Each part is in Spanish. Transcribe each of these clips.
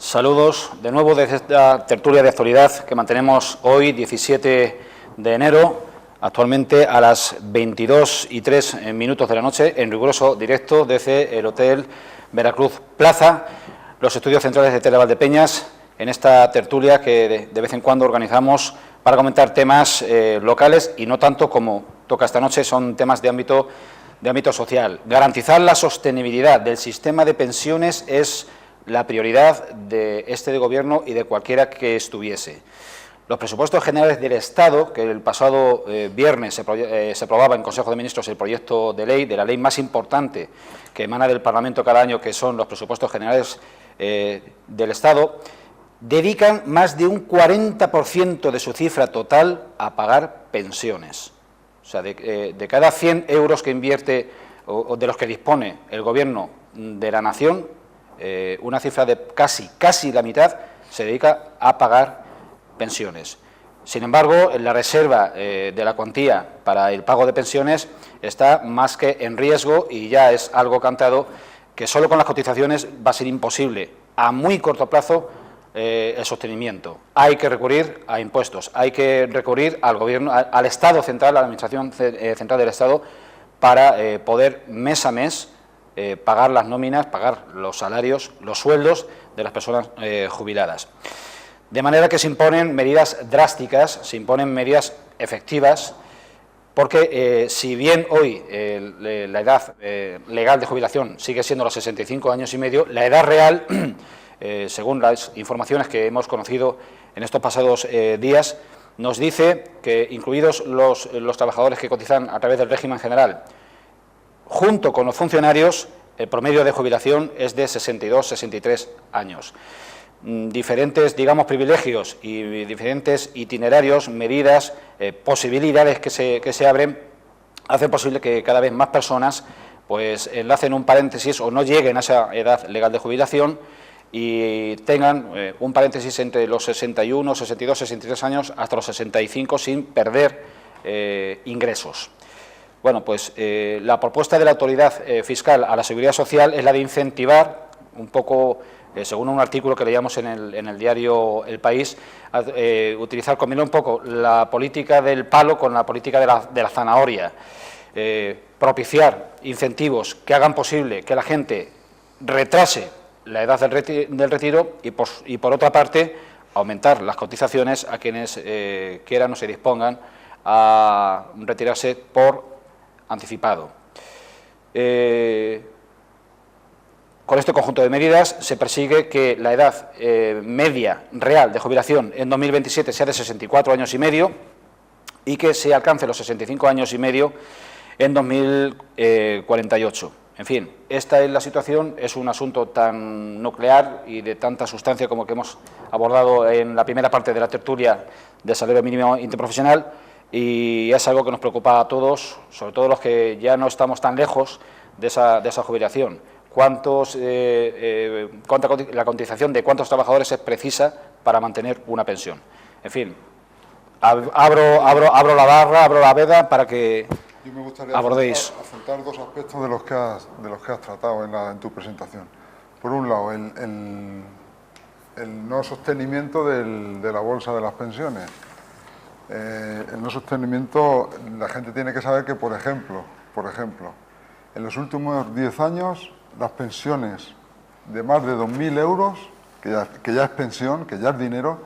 Saludos de nuevo desde esta tertulia de actualidad que mantenemos hoy, 17 de enero, actualmente a las 22:03 de la noche, en riguroso directo desde el Hotel Veracruz Plaza, los estudios centrales de Televaldepeñas, en esta tertulia que de vez en cuando organizamos para comentar temas locales y no tanto como toca esta noche, son temas de ámbito social. Garantizar la sostenibilidad del sistema de pensiones es la prioridad de este Gobierno y de cualquiera que estuviese. Los presupuestos generales del Estado, que el pasado viernes se aprobaba en Consejo de Ministros el proyecto de ley, de la ley más importante que emana del Parlamento cada año, que son los presupuestos generales del Estado, dedican más de un 40% de su cifra total a pagar pensiones. O sea, de cada 100 euros que invierte o de los que dispone el Gobierno de la Nación, una cifra de casi la mitad se dedica a pagar pensiones. Sin embargo, la reserva de la cuantía para el pago de pensiones está más que en riesgo y ya es algo cantado que solo con las cotizaciones va a ser imposible a muy corto plazo el sostenimiento. Hay que recurrir a impuestos, hay que recurrir al Gobierno, al Estado central, a la Administración central del Estado, para poder mes a mes pagar las nóminas, pagar los salarios, los sueldos de las personas jubiladas. De manera que se imponen medidas drásticas, se imponen medidas efectivas, porque si bien hoy la edad legal de jubilación sigue siendo los 65 años y medio, la edad real, según las informaciones que hemos conocido en estos pasados días, nos dice que, incluidos los trabajadores que cotizan a través del régimen general, junto con los funcionarios, el promedio de jubilación es de 62-63 años. Diferentes, digamos, privilegios y diferentes itinerarios, medidas, posibilidades que se abren, hacen posible que cada vez más personas pues enlacen un paréntesis o no lleguen a esa edad legal de jubilación y tengan un paréntesis entre los 61, 62, 63 años hasta los 65 sin perder ingresos. Bueno, pues la propuesta de la autoridad fiscal a la Seguridad Social es la de incentivar un poco, según un artículo que leíamos en el diario El País, combinar un poco la política del palo con la política de la zanahoria, propiciar incentivos que hagan posible que la gente retrase la edad del retiro y por otra parte, aumentar las cotizaciones a quienes quieran o se dispongan a retirarse por anticipado. Con este conjunto de medidas se persigue que la edad media real de jubilación en 2027 sea de 64 años y medio y que se alcance los 65 años y medio en 2048. En fin, esta es la situación, es un asunto tan nuclear y de tanta sustancia como que hemos abordado en la primera parte de la tertulia del salario mínimo interprofesional, y es algo que nos preocupa a todos, sobre todo los que ya no estamos tan lejos de esa jubilación. La cotización de cuántos trabajadores es precisa para mantener una pensión. En fin, abro la barra, abro la veda para que yo me gustaría abordéis. afrontar dos aspectos de los que has tratado en tu presentación. Por un lado, el no sostenimiento de la bolsa de las pensiones. El no sostenimiento, la gente tiene que saber que, por ejemplo, en los últimos 10 años, las pensiones de más de 2.000 euros, que ya es pensión, que ya es dinero,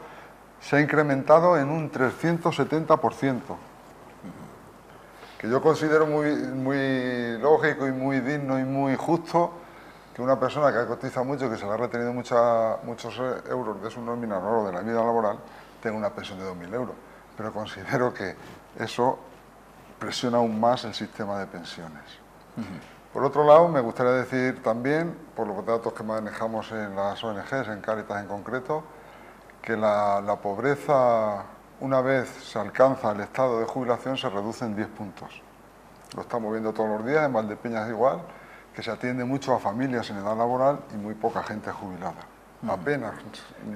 se ha incrementado en un 370%, que yo considero muy lógico y muy digno y muy justo que una persona que cotiza mucho, que se le ha retenido muchos euros de su nómina a lo largo de la vida laboral, tenga una pensión de 2.000 euros. Pero considero que eso presiona aún más el sistema de pensiones. Por otro lado, me gustaría decir también, por los datos que manejamos en las ONGs, en Cáritas en concreto, que la pobreza, una vez se alcanza el estado de jubilación, se reduce en 10 puntos. Lo estamos viendo todos los días, en Valdepeñas igual, que se atiende mucho a familias en edad laboral y muy poca gente jubilada. Apenas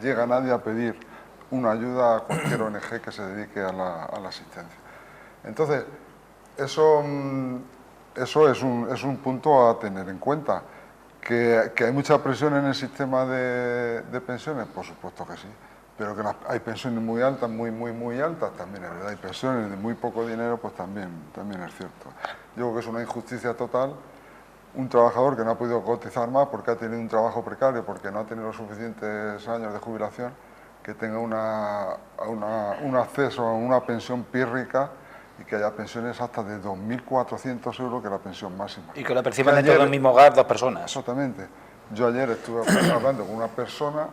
llega nadie a pedir una ayuda a cualquier ONG que se dedique a la asistencia. Entonces, eso es un punto a tener en cuenta, ¿Que hay mucha presión en el sistema de pensiones? Por supuesto que sí, pero que hay pensiones muy altas, muy altas, también es verdad. Hay pensiones de muy poco dinero, pues también es cierto. Yo creo que es una injusticia total un trabajador que no ha podido cotizar más porque ha tenido un trabajo precario, porque no ha tenido los suficientes años de jubilación, que tenga un acceso a una pensión pírrica y que haya pensiones hasta de 2.400 euros, que es la pensión máxima. Y que la perciban dentro del mismo hogar dos personas. Exactamente. Yo ayer estuve hablando con una persona,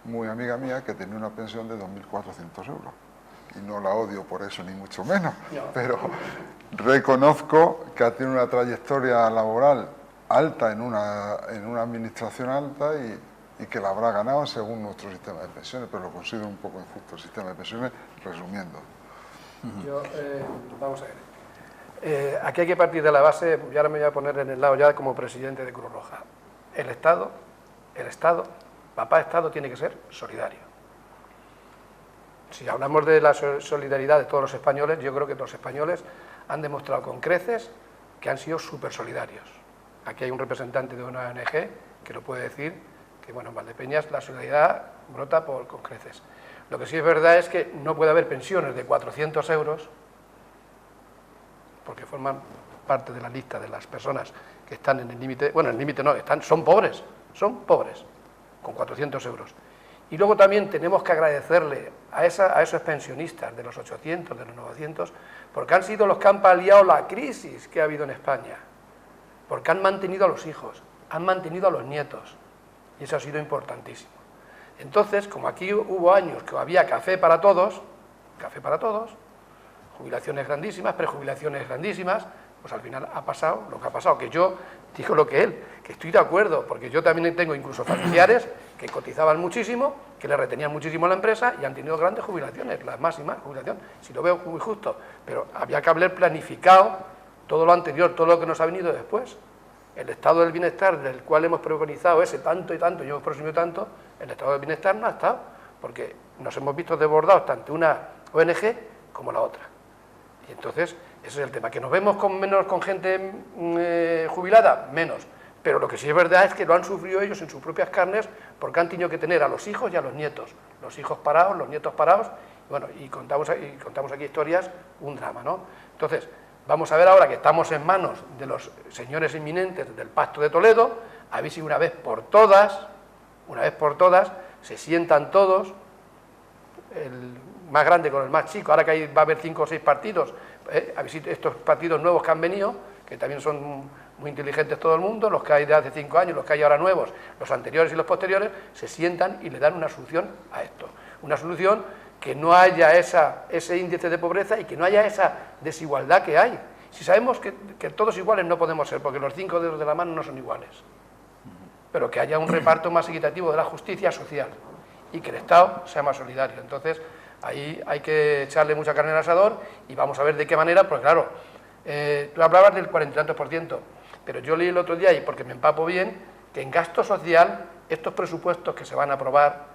muy amiga mía, que tenía una pensión de 2.400 euros. Y no la odio por eso, ni mucho menos. No. Pero reconozco que ha tenido una trayectoria laboral alta en una administración alta y que la habrá ganado según nuestro sistema de pensiones, pero lo considero un poco injusto el sistema de pensiones, resumiendo. Yo, vamos a ver, aquí hay que partir de la base, y ahora me voy a poner en el lado ya como presidente de Cruz Roja. El Estado, papá Estado tiene que ser solidario. Si hablamos de la solidaridad de todos los españoles, yo creo que los españoles han demostrado con creces que han sido súper solidarios. Aquí hay un representante de una ONG que lo puede decir, que bueno, en Valdepeñas la solidaridad brota con creces. Lo que sí es verdad es que no puede haber pensiones de 400 euros, porque forman parte de la lista de las personas que están en el límite, bueno, en el límite no, son pobres, con 400 euros. Y luego también tenemos que agradecerle a esos pensionistas de los 800, de los 900, porque han sido los que han paliado la crisis que ha habido en España, porque han mantenido a los hijos, han mantenido a los nietos, y eso ha sido importantísimo. Entonces, como aquí hubo años que había café para todos, jubilaciones grandísimas, prejubilaciones grandísimas, pues al final ha pasado lo que ha pasado, que yo digo lo que él, que estoy de acuerdo, porque yo también tengo incluso familiares que cotizaban muchísimo, que le retenían muchísimo a la empresa y han tenido grandes jubilaciones, la máxima jubilación, si lo veo muy justo, pero había que haber planificado todo lo anterior, todo lo que nos ha venido después. El estado del bienestar, del cual hemos preconizado ese tanto y tanto, y hemos presumido tanto, el estado del bienestar no ha estado, porque nos hemos visto desbordados tanto una ONG como la otra. Y entonces, ese es el tema, que nos vemos con gente jubilada, menos. Pero lo que sí es verdad es que lo han sufrido ellos en sus propias carnes, porque han tenido que tener a los hijos y a los nietos. Los hijos parados, los nietos parados, bueno, y contamos aquí historias, un drama, ¿no? Entonces, vamos a ver ahora que estamos en manos de los señores inminentes del Pacto de Toledo, a ver si una vez por todas, se sientan todos, el más grande con el más chico, ahora que va a haber 5 o 6 partidos, a ver si estos partidos nuevos que han venido, que también son muy inteligentes todo el mundo, los que hay de hace 5 años, los que hay ahora nuevos, los anteriores y los posteriores, se sientan y le dan una solución a esto. Una solución que no haya ese índice de pobreza y que no haya esa desigualdad que hay. Si sabemos que todos iguales no podemos ser, porque los 5 dedos de la mano no son iguales, pero que haya un reparto más equitativo de la justicia social y que el Estado sea más solidario. Entonces, ahí hay que echarle mucha carne al asador y vamos a ver de qué manera, porque claro, tú hablabas del 40 y tantos %, pero yo leí el otro día, y porque me empapo bien, que en gasto social, estos presupuestos que se van a aprobar,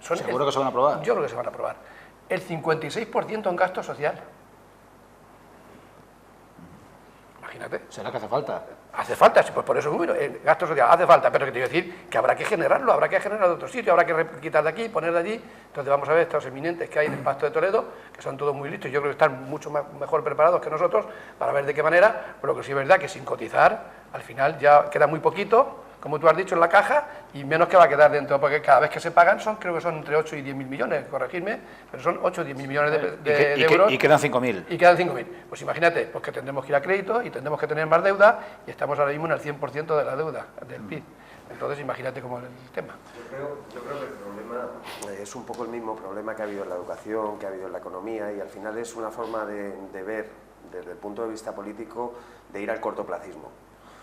¿Seguro que se van a aprobar? Yo creo que se van a aprobar. El 56% en gasto social. Imagínate. ¿Será que hace falta? Hace falta, sí, pues por eso el gasto social hace falta, pero que te voy a decir que habrá que generarlo, habrá que generar de otro sitio, habrá que quitar de aquí, poner de allí. Entonces vamos a ver estos eminentes que hay en el Pacto de Toledo, que son todos muy listos, yo creo que están mucho mejor preparados que nosotros para ver de qué manera, pero que sí es verdad que sin cotizar, al final ya queda muy poquito, como tú has dicho, en la caja, y menos que va a quedar dentro, porque cada vez que se pagan creo que son entre 8 y 10.000 millones, corregidme, pero son 8 o 10.000 millones de euros. Y quedan 5.000. Y quedan 5.000. Pues imagínate, pues que tendremos que ir a crédito y tendremos que tener más deuda, y estamos ahora mismo en el 100% de la deuda del PIB. Entonces imagínate cómo es el tema. Yo creo que el problema es un poco el mismo problema que ha habido en la educación, que ha habido en la economía, y al final es una forma de ver, desde el punto de vista político, de ir al cortoplacismo.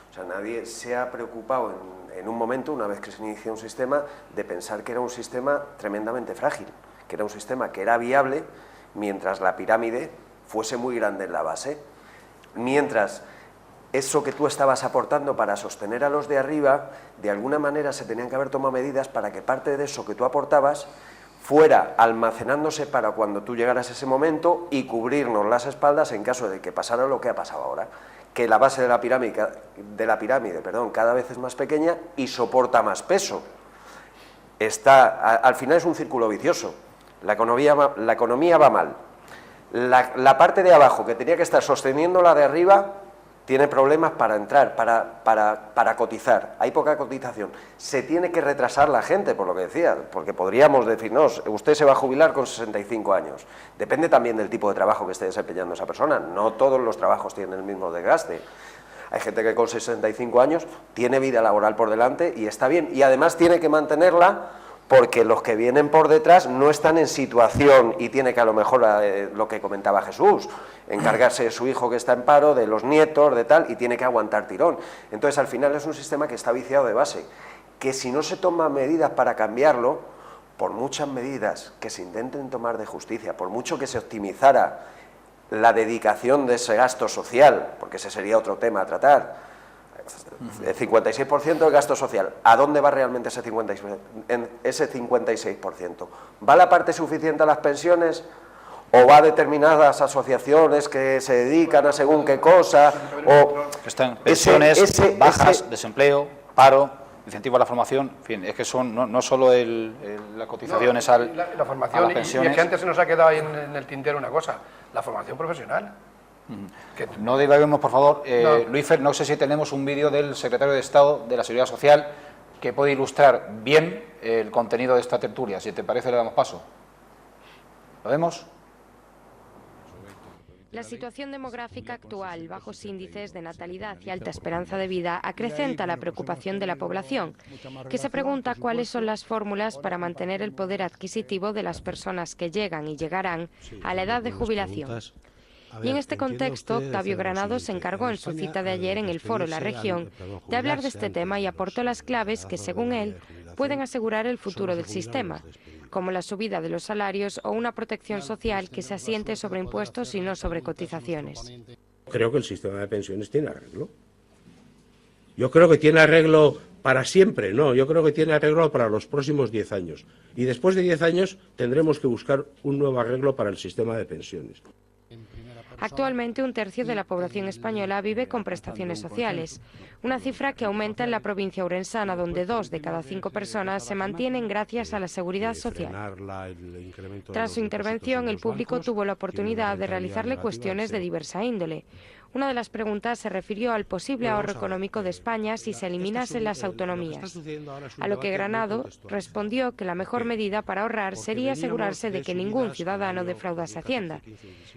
O sea, nadie se ha preocupado en un momento, una vez que se inicia un sistema, de pensar que era un sistema tremendamente frágil, que era un sistema que era viable mientras la pirámide fuese muy grande en la base, mientras eso que tú estabas aportando para sostener a los de arriba, de alguna manera se tenían que haber tomado medidas para que parte de eso que tú aportabas fuera almacenándose para cuando tú llegaras a ese momento y cubrirnos las espaldas en caso de que pasara lo que ha pasado ahora, que la base de la pirámide, cada vez es más pequeña y soporta más peso. Al final es un círculo vicioso. La economía va mal. La parte de abajo, que tenía que estar sosteniendo la de arriba, tiene problemas para entrar, para cotizar. Hay poca cotización. Se tiene que retrasar la gente, por lo que decía, porque podríamos decir, no, usted se va a jubilar con 65 años. Depende también del tipo de trabajo que esté desempeñando esa persona. No todos los trabajos tienen el mismo desgaste. Hay gente que con 65 años tiene vida laboral por delante y está bien. Y además tiene que mantenerla porque los que vienen por detrás no están en situación y tiene que a lo mejor, lo que comentaba Jesús, encargarse de su hijo que está en paro, de los nietos, de tal, y tiene que aguantar tirón. Entonces, al final es un sistema que está viciado de base, que si no se toman medidas para cambiarlo, por muchas medidas que se intenten tomar de justicia, por mucho que se optimizara la dedicación de ese gasto social, porque ese sería otro tema a tratar, el 56% del gasto social, ¿a dónde va realmente ese 56%? ¿Va la parte suficiente a las pensiones o va a determinadas asociaciones que se dedican a según qué cosa? Están pensiones, bajas, desempleo, paro, incentivo a la formación, en fin, es que son no solo las cotizaciones la a formación, las pensiones. y es que antes se nos ha quedado ahí en el tintero una cosa, la formación profesional. No divaguemos, por favor. No. Luis Fer, no sé si tenemos un vídeo del secretario de Estado de la Seguridad Social que puede ilustrar bien el contenido de esta tertulia. Si te parece, le damos paso. ¿Lo vemos? La situación demográfica actual, bajos índices de natalidad y alta esperanza de vida, acrecenta la preocupación de la población, que se pregunta cuáles son las fórmulas para mantener el poder adquisitivo de las personas que llegan y llegarán a la edad de jubilación. Y en este contexto, Octavio Granados se encargó en su cita de ayer en el Foro La Región de hablar de este tema y aportó las claves que, según él, pueden asegurar el futuro del sistema, como la subida de los salarios o una protección social que se asiente sobre impuestos y no sobre cotizaciones. Creo que el sistema de pensiones tiene arreglo. Yo creo que tiene arreglo para siempre, no, yo creo que tiene arreglo para los próximos 10 años. Y después de 10 años tendremos que buscar un nuevo arreglo para el sistema de pensiones. Actualmente, un tercio de la población española vive con prestaciones sociales, una cifra que aumenta en la provincia orensana, donde 2 de cada 5 personas se mantienen gracias a la seguridad social. Tras su intervención, el público tuvo la oportunidad de realizarle cuestiones de diversa índole. Una de las preguntas se refirió al posible ahorro económico de España si se eliminasen las autonomías, a lo que Granados respondió que la mejor medida para ahorrar sería asegurarse de que ningún ciudadano defraudase Hacienda,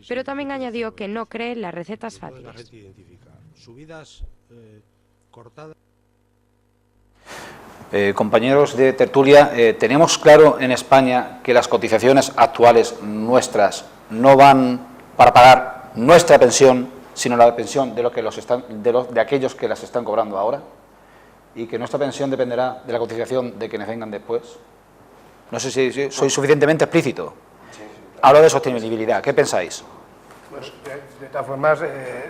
pero también añadió que no cree en las recetas fáciles. Compañeros de tertulia, tenemos claro en España que las cotizaciones actuales nuestras no van para pagar nuestra pensión, sino la pensión de aquellos que las están cobrando ahora, y que nuestra pensión dependerá de la cotización de quienes vengan después. No sé si soy suficientemente explícito. Hablo de sostenibilidad. ¿Qué pensáis? Bueno, de todas formas,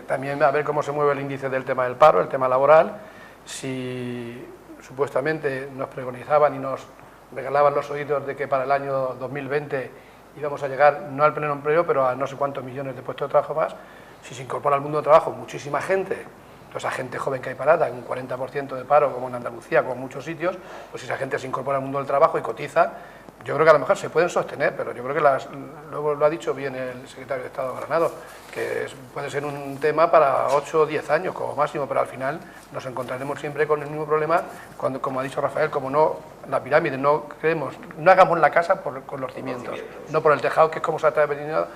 también a ver cómo se mueve el índice del tema del paro, el tema laboral. Si supuestamente nos preconizaban y nos regalaban los oídos de que para el año 2020 íbamos a llegar no al pleno empleo, pero a no sé cuántos millones de puestos de trabajo más, si se incorpora al mundo del trabajo muchísima gente, toda esa gente joven que hay parada, en un 40% de paro como en Andalucía, como en muchos sitios, pues si esa gente se incorpora al mundo del trabajo y cotiza, yo creo que a lo mejor se pueden sostener, pero yo creo que luego lo ha dicho bien el secretario de Estado Granados, que puede ser un tema para 8 o 10 años como máximo, pero al final nos encontraremos siempre con el mismo problema, cuando, como ha dicho Rafael, como no la pirámide, no hagamos la casa con los cimientos, no por el tejado, que es como se ha venido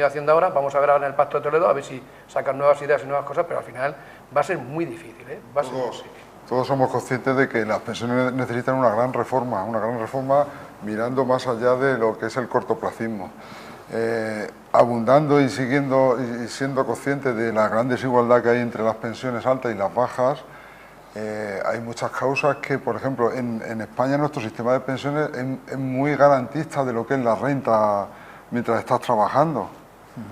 haciendo ahora. Vamos a ver ahora en el Pacto de Toledo, a ver si sacan nuevas ideas y nuevas cosas, pero al final va a ser muy difícil, va a ser muy difícil. Todos somos conscientes de que las pensiones necesitan una gran reforma mirando más allá de lo que es el cortoplacismo, abundando y siendo conscientes de la gran desigualdad que hay entre las pensiones altas y las bajas. Hay muchas causas que, por ejemplo, en España nuestro sistema de pensiones es muy garantista de lo que es la renta mientras estás trabajando.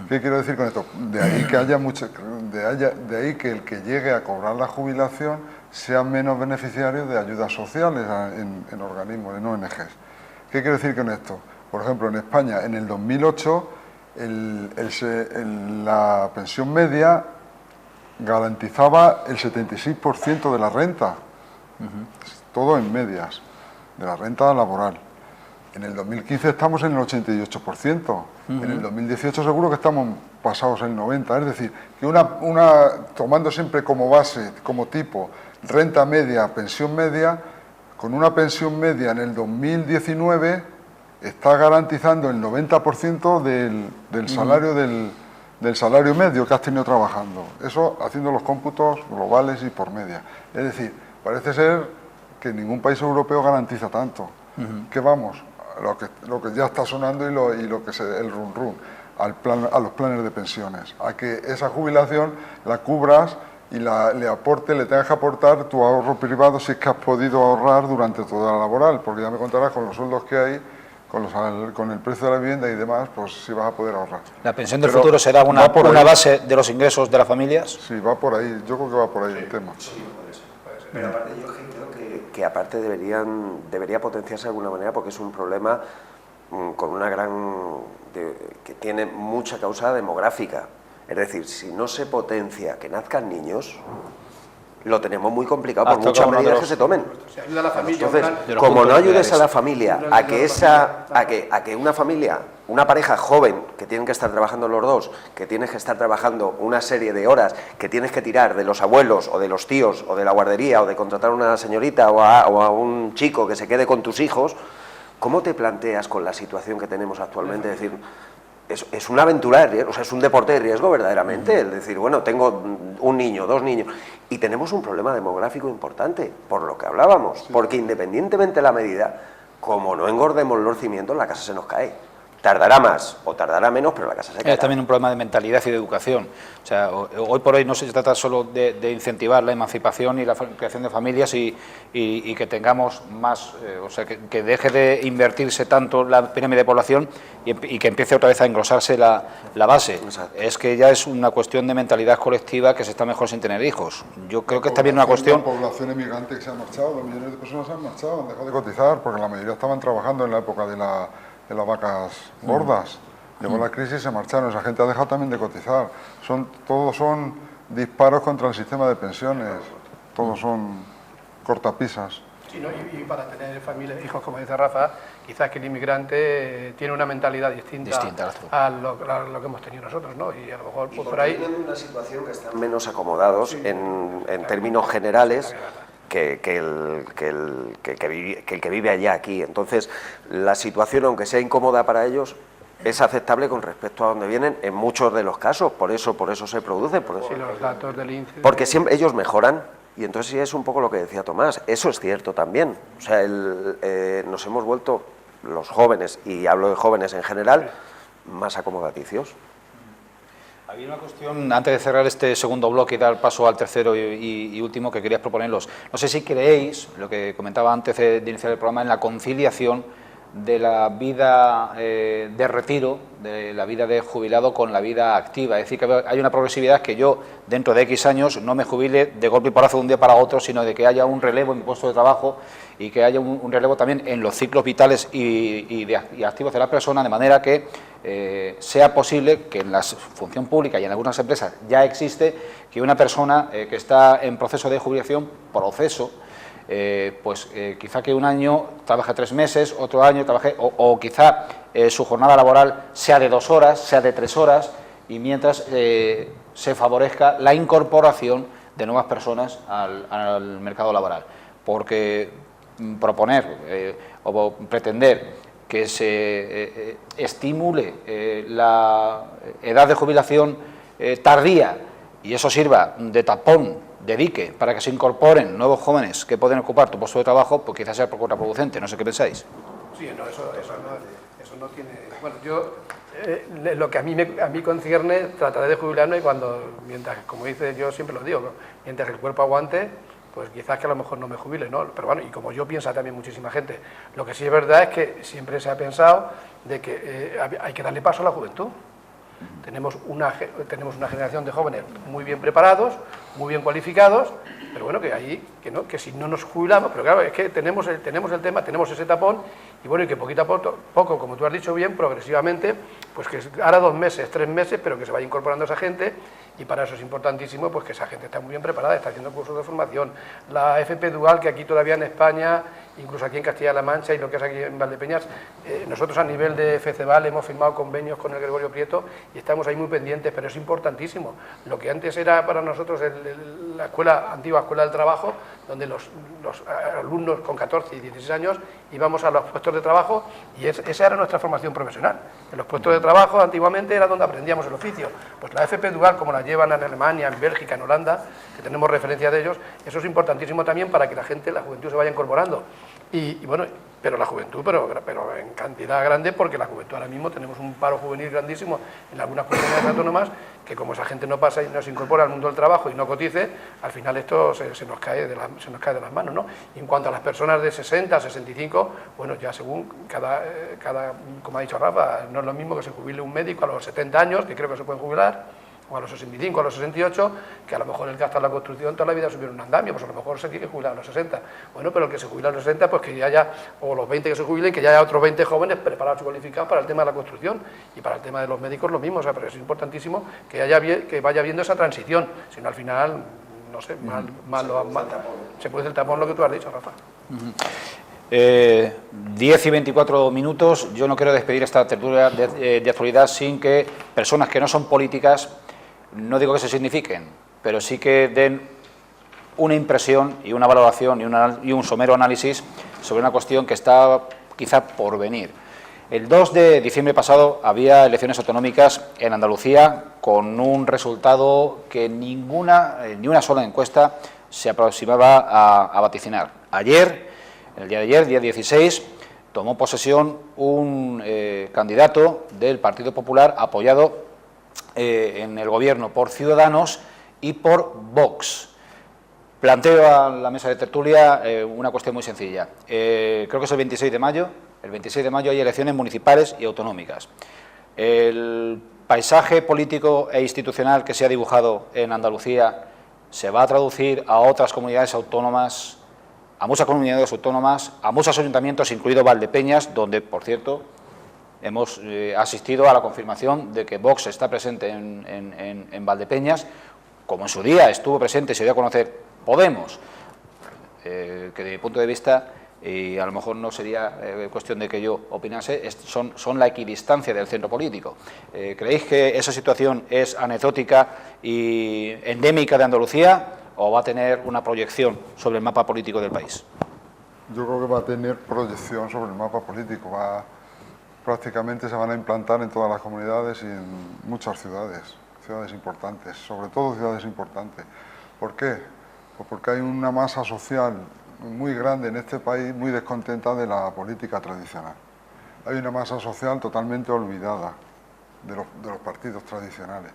¿Qué quiero decir con esto? De ahí que de ahí que el que llegue a cobrar la jubilación sea menos beneficiario de ayudas sociales en organismos, en ONGs. ¿Qué quiero decir con esto? Por ejemplo, en España, en el 2008, la pensión media garantizaba el 76% de la renta, todo en medias, de la renta laboral. En el 2015 estamos en el 88%, en el 2018 seguro que estamos pasados el 90%, es decir, que tomando siempre como base, como tipo, renta media, pensión media, con una pensión media en el 2019 está garantizando el 90% del salario del salario medio que has tenido trabajando. Eso haciendo los cómputos globales y por media. Es decir, parece ser que ningún país europeo garantiza tanto. ¿Qué vamos? Lo que ya está sonando y lo que el run run, a los planes de pensiones, a que esa jubilación la cubras y le tengas que aportar tu ahorro privado si es que has podido ahorrar durante toda la laboral, porque ya me contarás con los sueldos que hay, con el precio de la vivienda y demás, pues sí vas a poder ahorrar. ¿La pensión del futuro será una base de los ingresos de las familias? Sí, va por ahí, yo creo que va por ahí el tema. Sí, puede ser. Pero aparte yo creo que aparte debería potenciarse de alguna manera, porque es un problema con una que tiene mucha causa demográfica. Es decir, si no se potencia que nazcan niños, lo tenemos muy complicado por muchas medidas que se tomen. Se ayuda a la familia. Entonces, como no ayudes a la familia a que una familia, una pareja joven, que tienen que estar trabajando los dos, que tienes que estar trabajando una serie de horas, que tienes que tirar de los abuelos o de los tíos o de la guardería o de contratar a una señorita o a un chico que se quede con tus hijos, ¿cómo te planteas con la situación que tenemos actualmente? Es decir, es una aventura de riesgo, o sea, es un deporte de riesgo verdaderamente, es decir, bueno, tengo un niño, dos niños, y tenemos un problema demográfico importante, por lo que hablábamos, porque independientemente de la medida, como no engordemos los cimientos, la casa se nos cae. Tardará más o tardará menos, pero la casa se cae. Es también un problema de mentalidad y de educación. O sea, hoy por hoy no se trata solo de incentivar la emancipación y la creación de familias y que tengamos más, o sea, que deje de invertirse tanto la pirámide de población y que empiece otra vez a engrosarse la base. Exacto. Es que ya es una cuestión de mentalidad colectiva que se está mejor sin tener hijos. Yo creo que es también una cuestión... La población emigrante que se ha marchado, los millones de personas se han marchado, han dejado de cotizar, porque la mayoría estaban trabajando en la época de las vacas gordas. Llegó la crisis y se marcharon. Esa gente ha dejado también de cotizar. Todos son disparos contra el sistema de pensiones. Todos son cortapisas. Sí, ¿no? Y para tener familia, hijos, como dice Rafa, quizás que el inmigrante tiene una mentalidad distinta a lo que hemos tenido nosotros, ¿no? Y a lo mejor pues, por ahí... Tienen una situación que están menos acomodados en términos generales que el que vive allá aquí. Entonces, la situación, aunque sea incómoda para ellos, es aceptable con respecto a donde vienen en muchos de los casos. Por eso se produce. Sí, los datos del índice. Porque siempre ellos mejoran. Y entonces sí es un poco lo que decía Tomás. Eso es cierto también. O sea, nos hemos vuelto los jóvenes, y hablo de jóvenes en general, más acomodaticios. Había una cuestión, antes de cerrar este segundo bloque y dar paso al tercero y último, que quería proponerlos. No sé si creéis, lo que comentaba antes de iniciar el programa, en la conciliación de la vida de retiro, de la vida de jubilado con la vida activa. Es decir, que hay una progresividad que yo, dentro de X años, no me jubile de golpe y porrazo de un día para otro, sino de que haya un relevo en mi puesto de trabajo y que haya un relevo también en los ciclos vitales y activos de la persona, de manera que sea posible que en la función pública y en algunas empresas ya existe que una persona que está en proceso de jubilación, quizá que un año trabaje 3 meses, otro año trabaje, o quizá su jornada laboral sea de 2 horas, sea de 3 horas, y mientras se favorezca la incorporación de nuevas personas al mercado laboral. Porque proponer o pretender que se estimule la edad de jubilación tardía y eso sirva de tapón, de dique, para que se incorporen nuevos jóvenes que pueden ocupar tu puesto de trabajo, pues quizás sea contraproducente. No sé qué pensáis. Sí, no, eso no tiene... Bueno, yo, lo que a mí concierne, trataré de jubilarme mientras, como dice, yo siempre lo digo, ¿no? Mientras el cuerpo aguante, pues quizás que a lo mejor no me jubile, ¿no? Pero bueno, y como yo piensa también muchísima gente, lo que sí es verdad es que siempre se ha pensado de que hay que darle paso a la juventud. Tenemos una generación de jóvenes muy bien preparados, muy bien cualificados, pero bueno, que ahí, que si no nos jubilamos, pero claro, es que tenemos el tema, tenemos ese tapón, y bueno, y que poquito a poco, como tú has dicho bien, progresivamente, pues que ahora 2 meses, 3 meses, pero que se vaya incorporando esa gente, y para eso es importantísimo pues que esa gente está muy bien preparada, está haciendo cursos de formación. La FP Dual, que aquí todavía en España, incluso aquí en Castilla-La Mancha y lo que es aquí en Valdepeñas, nosotros a nivel de FECEVAL hemos firmado convenios con el Gregorio Prieto y estamos ahí muy pendientes, pero es importantísimo. Lo que antes era para nosotros la antigua escuela del trabajo, donde los alumnos con 14 y 16 años íbamos a los puestos de trabajo, y esa era nuestra formación profesional. En los puestos de trabajo antiguamente era donde aprendíamos el oficio. Pues la FP Dual, como la llevan en Alemania, en Bélgica, en Holanda, que tenemos referencia de ellos, eso es importantísimo también para que la juventud se vaya incorporando. Y bueno, pero la juventud, pero en cantidad grande, porque la juventud ahora mismo tenemos un paro juvenil grandísimo en algunas comunidades autónomas, que como esa gente no pasa y no se incorpora al mundo del trabajo y no cotice, al final esto se nos cae de las manos, ¿no? Y en cuanto a las personas de 60, 65, bueno, ya según como ha dicho Rafa, no es lo mismo que se jubile un médico a los 70 años, que creo que se pueden jubilar, o a los 65, a los 68, que a lo mejor el que ha estado en la construcción toda la vida subió un andamio, pues a lo mejor se tiene que jubilar a los 60. Bueno, pero el que se jubila a los 60, pues que ya haya, o los 20 que se jubilen, que ya haya otros 20 jóvenes preparados y cualificados para el tema de la construcción, y para el tema de los médicos lo mismo, o sea, pero es importantísimo que vaya viendo esa transición, si no al final, no sé, se puede hacer el tapón, lo que tú has dicho, Rafa. 10 y 24 minutos, yo no quiero despedir esta tertulia de actualidad sin que personas que no son políticas, no digo que se signifiquen, pero sí que den una impresión y una valoración y un somero análisis sobre una cuestión que está quizá por venir. El 2 de diciembre pasado había elecciones autonómicas en Andalucía con un resultado que ni una sola encuesta se aproximaba a vaticinar. El día de ayer, día 16, tomó posesión un candidato del Partido Popular apoyado en el gobierno por Ciudadanos y por Vox. Planteo a la mesa de tertulia una cuestión muy sencilla. Creo que es el 26 de mayo. El 26 de mayo hay elecciones municipales y autonómicas. El paisaje político e institucional que se ha dibujado en Andalucía se va a traducir a otras comunidades autónomas, a muchas comunidades autónomas, a muchos ayuntamientos, incluido Valdepeñas, donde, por cierto, hemos asistido a la confirmación de que Vox está presente en Valdepeñas, como en su día estuvo presente y se dio a conocer Podemos, que de mi punto de vista, y a lo mejor no sería cuestión de que yo opinase, son la equidistancia del centro político. ¿Creéis que esa situación es anecdótica y endémica de Andalucía o va a tener una proyección sobre el mapa político del país? Yo creo que va a tener proyección sobre el mapa político. Prácticamente se van a implantar en todas las comunidades y en muchas ciudades importantes, sobre todo ciudades importantes. ¿Por qué? Pues porque hay una masa social muy grande en este país, muy descontenta de la política tradicional. Hay una masa social totalmente olvidada de los partidos tradicionales.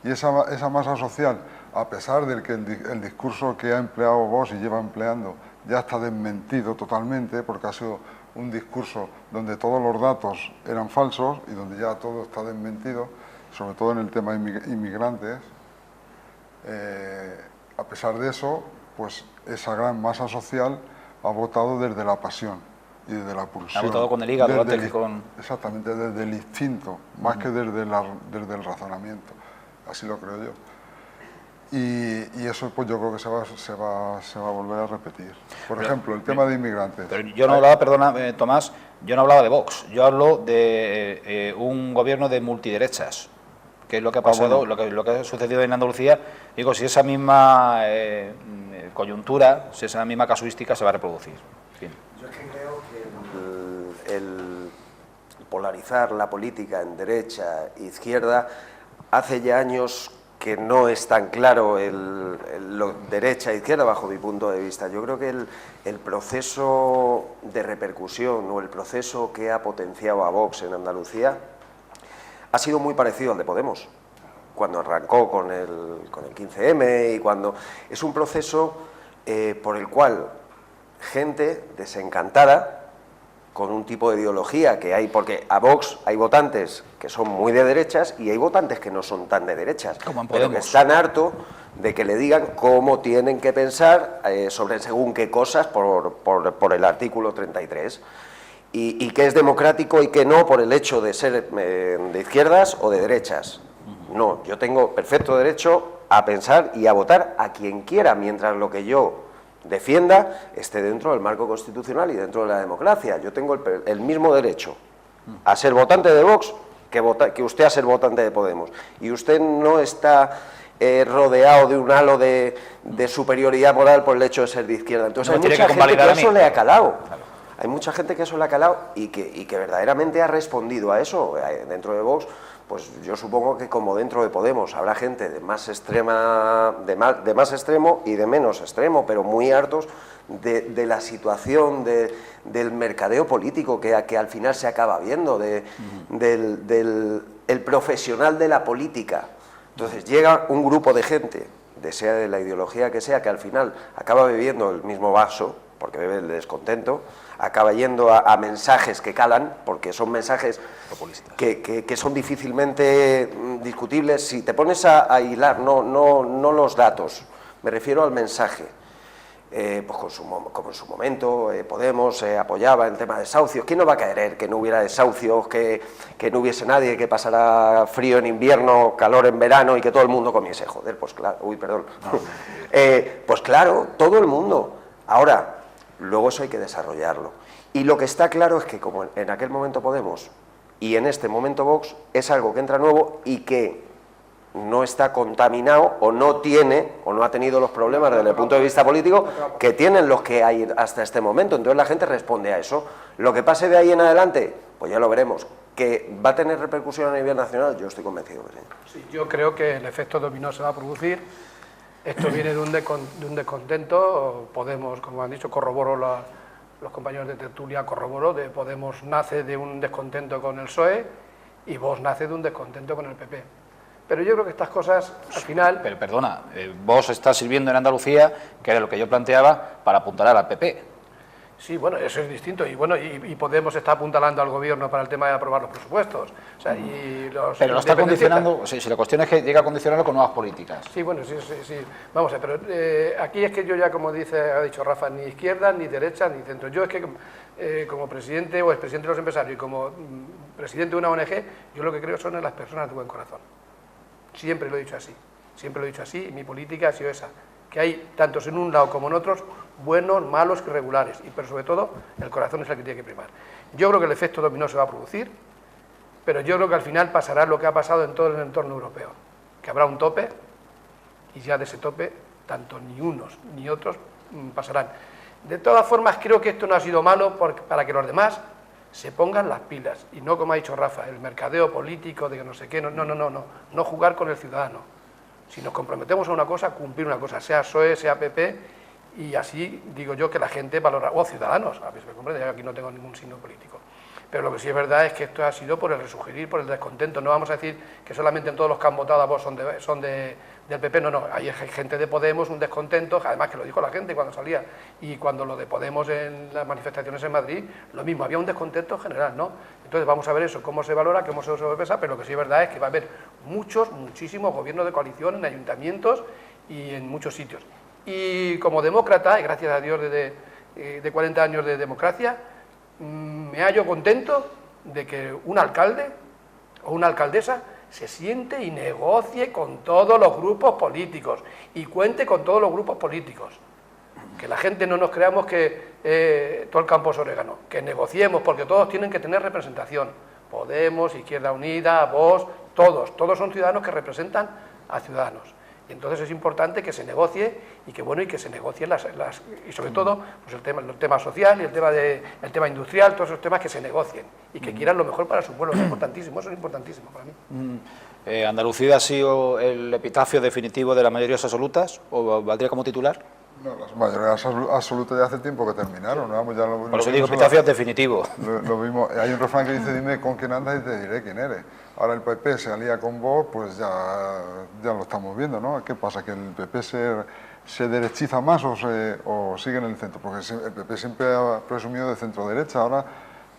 Y esa masa social, a pesar de que el discurso que ha empleado Vox y lleva empleando ya está desmentido totalmente, porque ha sido un discurso donde todos los datos eran falsos y donde ya todo está desmentido, sobre todo en el tema inmigrantes, a pesar de eso, pues esa gran masa social ha votado desde la pasión y desde la pulsión. Ha votado con el hígado antes que con... Exactamente, desde el instinto, más que desde el razonamiento. Así lo creo yo. Y eso pues yo creo que se va a volver a repetir. Por ejemplo, el tema de inmigrantes. Pero yo no hablaba, perdona Tomás, yo no hablaba de Vox, yo hablo de un gobierno de multiderechas, que es lo que ha pasado, bueno, lo que ha sucedido en Andalucía. Digo, si esa misma coyuntura, si esa misma casuística se va a reproducir. En fin. Yo es que creo que el polarizar la política en derecha e izquierda hace ya años que no es tan claro lo derecha e izquierda bajo mi punto de vista. Yo creo que el proceso de repercusión o el proceso que ha potenciado a Vox en Andalucía ha sido muy parecido al de Podemos, cuando arrancó con el 15M y cuando... Es un proceso por el cual gente desencantada con un tipo de ideología que hay, porque a Vox hay votantes que son muy de derechas y hay votantes que no son tan de derechas, pero que están hartos de que le digan cómo tienen que pensar sobre según qué cosas por el artículo 33. Y qué es democrático y qué no por el hecho de ser de izquierdas o de derechas. No, yo tengo perfecto derecho a pensar y a votar a quien quiera, mientras lo que yo defienda esté dentro del marco constitucional y dentro de la democracia. Yo tengo el mismo derecho a ser votante de Vox que usted a ser votante de Podemos. Y usted no está rodeado de un halo de superioridad moral por el hecho de ser de izquierda. Entonces hay mucha gente que eso le ha calado. Hay mucha gente que eso le ha calado y que verdaderamente ha respondido a eso dentro de Vox. Pues yo supongo que como dentro de Podemos habrá gente de más extremo y de menos extremo, pero muy hartos de la situación del mercadeo político que al final se acaba viendo, del profesional de la política. Entonces llega un grupo de gente, sea de la ideología que sea, que al final acaba bebiendo el mismo vaso, porque bebe el descontento, acaba yendo a mensajes que calan, porque son mensajes que son difícilmente discutibles. Si te pones a hilar, no los datos, me refiero al mensaje. Pues como en su momento Podemos apoyaba el tema de desahucios. ¿Quién no va a querer que no hubiera desahucios, que no hubiese nadie, que pasara frío en invierno, calor en verano y que todo el mundo comiese? Joder, pues claro, pues claro, todo el mundo. Ahora, luego eso hay que desarrollarlo. Y lo que está claro es que como en aquel momento Podemos y en este momento Vox es algo que entra nuevo y que no está contaminado o no tiene o no ha tenido los problemas desde el punto de vista político que tienen los que hay hasta este momento. Entonces la gente responde a eso. Lo que pase de ahí en adelante, pues ya lo veremos. ¿Que va a tener repercusión a nivel nacional? Yo estoy convencido que sí. Sí, yo creo que el efecto dominó se va a producir. Esto viene de un descontento. Podemos, como han dicho, corroboro los compañeros de tertulia, corroboro, de Podemos nace de un descontento con el PSOE y Vox nace de un descontento con el PP. Pero yo creo que estas cosas, al final... Pero perdona, vos está sirviendo en Andalucía, que era lo que yo planteaba, para apuntalar al PP. Sí, bueno, eso es distinto. Y bueno, y Podemos está apuntalando al gobierno para el tema de aprobar los presupuestos. O sea, y los pero lo está condicionando, si la cuestión es que llega a condicionarlo con nuevas políticas. Sí, bueno, sí. Vamos a ver, pero aquí es que yo ya, como ha dicho Rafa, ni izquierda, ni derecha, ni centro. Yo es que como presidente o expresidente de los empresarios y como presidente de una ONG, yo lo que creo son en las personas de buen corazón. Siempre lo he dicho así, y mi política ha sido esa, que hay, tantos en un lado como en otros, buenos, malos, irregulares, pero sobre todo el corazón es el que tiene que primar. Yo creo que el efecto dominó se va a producir, pero yo creo que al final pasará lo que ha pasado en todo el entorno europeo, que habrá un tope, y ya de ese tope, tanto ni unos ni otros pasarán. De todas formas, creo que esto no ha sido malo para que los demás se pongan las pilas, y no como ha dicho Rafa, el mercadeo político de que no sé qué, no jugar con el ciudadano. Si nos comprometemos a una cosa, cumplir una cosa, sea PSOE, sea PP, y así digo yo que la gente valora, o ciudadanos, a ver si me comprende, yo aquí no tengo ningún signo político. Pero lo que sí es verdad es que esto ha sido por el resurgir, por el descontento. No vamos a decir que solamente en todos los que han votado a Vox son del PP, no, hay gente de Podemos, un descontento, además que lo dijo la gente cuando salía, y cuando lo de Podemos en las manifestaciones en Madrid, lo mismo, había un descontento general, ¿no? Entonces vamos a ver eso, cómo se valora, cómo se sobrepesa, pero lo que sí es verdad es que va a haber muchísimos gobiernos de coalición en ayuntamientos y en muchos sitios. Y como demócrata, y gracias a Dios de 40 años de democracia, me hallo contento de que un alcalde o una alcaldesa se siente y negocie con todos los grupos políticos y cuente con todos los grupos políticos. Que la gente no nos creamos que todo el campo es orégano, que negociemos, porque todos tienen que tener representación. Podemos, Izquierda Unida, Vox, todos son ciudadanos que representan a ciudadanos. Y entonces es importante que se negocie y que se negocien y sobre todo pues el tema social y el tema industrial, todos esos temas que se negocien y que quieran lo mejor para su pueblo. Es importantísimo, eso es importantísimo para mí. ¿Andalucía ha sido el epitafio definitivo de las mayorías absolutas o valdría como titular? No, las mayorías absolutas ya hace tiempo que terminaron, ¿no? Ya por eso digo, epitafio definitivo. Lo mismo, hay un refrán que dice, dime con quién andas y te diré quién eres. Ahora el PP se alía con Vox, pues ya lo estamos viendo, ¿no? ¿Qué pasa? ¿Que el PP se derechiza más o sigue en el centro? Porque el PP siempre ha presumido de centro-derecha, ahora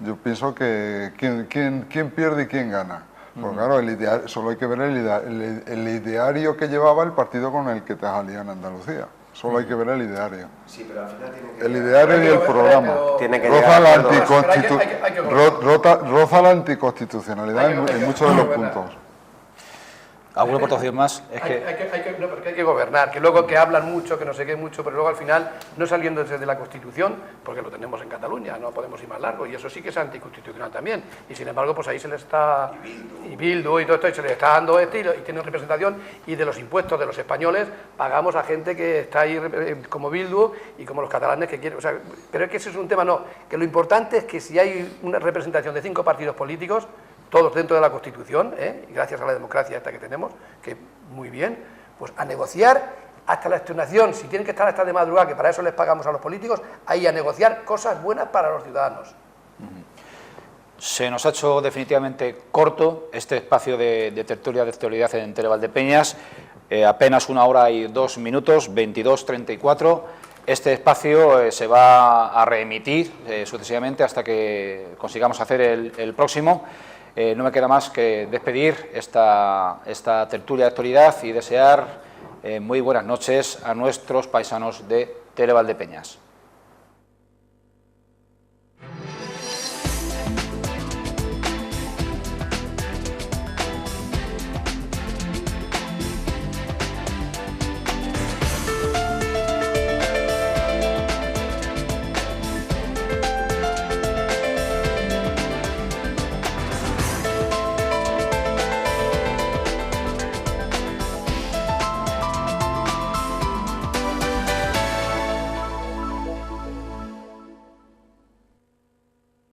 yo pienso que quién pierde y quién gana. Porque claro, solo hay que ver el ideario que llevaba el partido con el que te salía en Andalucía. Solo hay que ver el ideario. Sí, pero al final tiene que El ideario y el programa. Tiene que Roza llegar la, a acuerdos. roza la anticonstitucionalidad en muchos de los puntos. ¿Alguna aportación más? Es Hay que... que gobernar, que luego que hablan mucho, que no sé qué mucho, pero luego al final no saliendo desde la Constitución, porque lo tenemos en Cataluña, no podemos ir más largo, y eso sí que es anticonstitucional también, y sin embargo pues ahí se le está, y Bildu y todo esto, y se le está dando y tiene representación, y de los impuestos de los españoles pagamos a gente que está ahí como Bildu y como los catalanes que quieren, o sea, pero es que ese es un tema, no, que lo importante es que si hay una representación de 5 partidos políticos, todos dentro de la Constitución, y gracias a la democracia esta que tenemos, que muy bien, pues a negociar hasta la extenuación, si tienen que estar hasta de madrugada, que para eso les pagamos a los políticos, ahí a negociar cosas buenas para los ciudadanos. Se nos ha hecho definitivamente corto este espacio de tertulia de actualidad en Televaldepeñas, apenas 1 hora y 2 minutos, 22:34. Este espacio se va a reemitir sucesivamente hasta que consigamos hacer el próximo. No me queda más que despedir esta tertulia de actualidad y desear muy buenas noches a nuestros paisanos de Televaldepeñas.